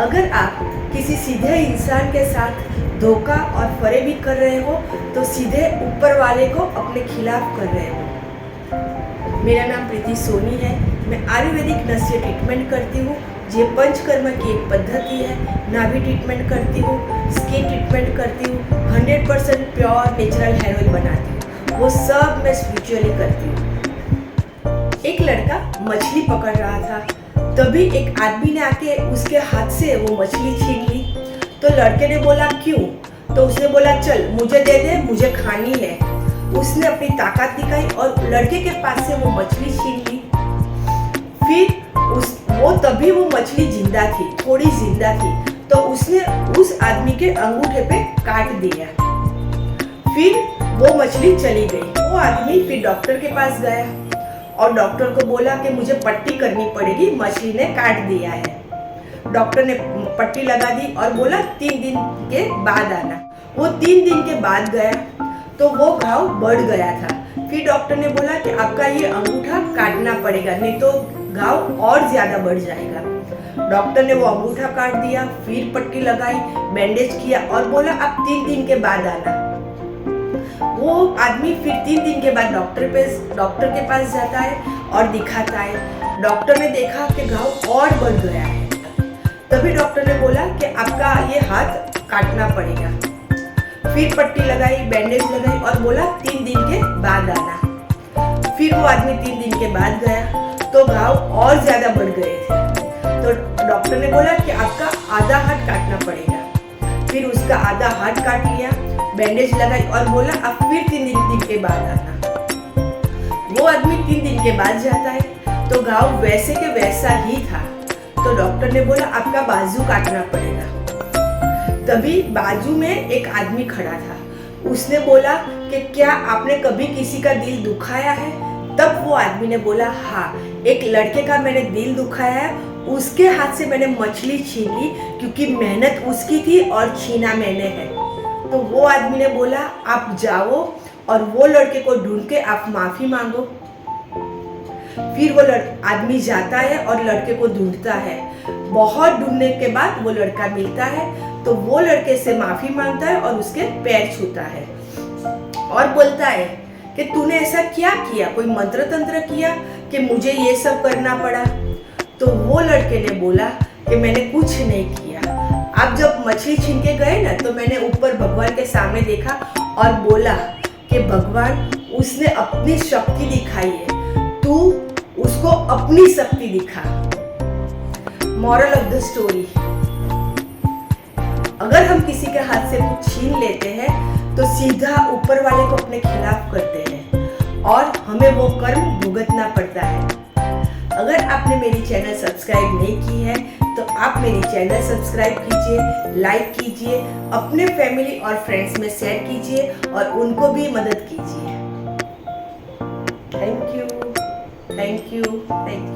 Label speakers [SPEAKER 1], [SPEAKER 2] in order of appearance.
[SPEAKER 1] अगर आप किसी सीधे इंसान के साथ धोखा और फरेबी कर रहे हो तो सीधे ऊपर वाले को अपने खिलाफ कर रहे हो। मेरा नाम प्रीति सोनी है। मैं आयुर्वेदिक नस्य ट्रीटमेंट करती हूँ। ये पंचकर्म की एक पद्धति है। नाभि ट्रीटमेंट करती हूँ, स्किन ट्रीटमेंट करती हूँ, 100% प्योर नेचुरल हेयर ऑयल बनाती हूँ। वो सब मैं स्पिरिचुअली करती हूँ। एक लड़का मछली पकड़ रहा था, तभी एक आदमी ने आके उसके हाथ से वो मछली छीन ली। तो लड़के ने बोला क्यों? तो उसने बोला चल मुझे दे दे, मुझे खानी है। उसने अपनी ताकत दिखाई और लड़के के पास से वो मछली छीन ली। फिर तभी वो मछली जिंदा थी, थोड़ी जिंदा थी, तो उसने उस आदमी के अंगूठे पे काट दिया। फिर वो मछली चली गई। वो आदमी फिर डॉक्टर के पास गया और डॉक्टर को बोला कि मुझे पट्टी करनी पड़ेगी, मछली ने काट दिया है। डॉक्टर ने पट्टी लगा दी और बोला 3 दिन के बाद आना। वो 3 दिन के बाद गया तो वो घाव बढ़ गया था। फिर डॉक्टर ने बोला कि आपका ये अंगूठा काटना पड़ेगा, नहीं तो घाव और ज्यादा बढ़ जाएगा। डॉक्टर ने वो अंगूठा काट दिया, फिर पट्टी लगाई, बैंडेज किया और बोला आप 3 दिन के बाद आना। वो आदमी फिर 3 दिन के बाद डॉक्टर के पास जाता है और दिखाता है। डॉक्टर ने देखा कि घाव और बढ़ गया है। तभी डॉक्टर ने बोला कि आपका ये हाथ काटना पड़ेगा। फिर पट्टी लगाई, बैंडेज लगाई और बोला 3 दिन के बाद आना। फिर वो आदमी 3 दिन के बाद गया तो घाव और ज्यादा बढ़ गए थे। तो डॉक्टर ने बोला कि आपका आधा हाथ काटना पड़ेगा। फिर उसका आधा हाथ काट लिया, बैंडेज लगाई और बोला आप फिर 3 दिन के बाद आना। वो आदमी 3 दिन के बाद जाता है तो घाव वैसे के वैसा ही था। तो डॉक्टर ने बोला आपका बाजू काटना पड़ेगा। तभी बाजू में एक आदमी खड़ा था। उसने बोला कि क्या आपने कभी किसी का दिल दुखाया है? तब वो आदमी ने बोला हाँ, एक लड़के का मैंने दिल दुखाया है, उसके हाथ से मैंने मछली छीन ली क्योंकि मेहनत उसकी थी और छीना मैंने है। तो वो आदमी ने बोला आप जाओ और वो लड़के को ढूंढ के आप माफी मांगो। फिर वो आदमी जाता है और लड़के को ढूंढता है। बहुत ढूंढने के बाद वो लड़का मिलता है तो वो लड़के से माफी मांगता है और उसके पैर छूता है और बोलता है कि तूने ऐसा क्या किया, कोई मंत्र तंत्र किया कि मुझे ये सब करना पड़ा? तो वो लड़के ने बोला कि मैंने कुछ नहीं किया। आप जब मछली छीन के गए ना तो मैंने ऊपर भगवान के सामने देखा और बोला कि भगवान उसने अपनी शक्ति दिखाई है, तू उसको अपनी शक्ति दिखा। मॉरल ऑफ द स्टोरी, अगर हम किसी के हाथ से कुछ छीन लेते हैं तो सीधा ऊपर वाले को अपने खिलाफ करते हैं और हमें वो कर्म भुगतना पड़ता है। अगर आपने मेरी चैनल सब्सक्राइब नहीं की है तो आप मेरी चैनल सब्सक्राइब कीजिए, लाइक कीजिए, अपने फैमिली और फ्रेंड्स में शेयर कीजिए और उनको भी मदद कीजिए। Thank you, thank you, thank you.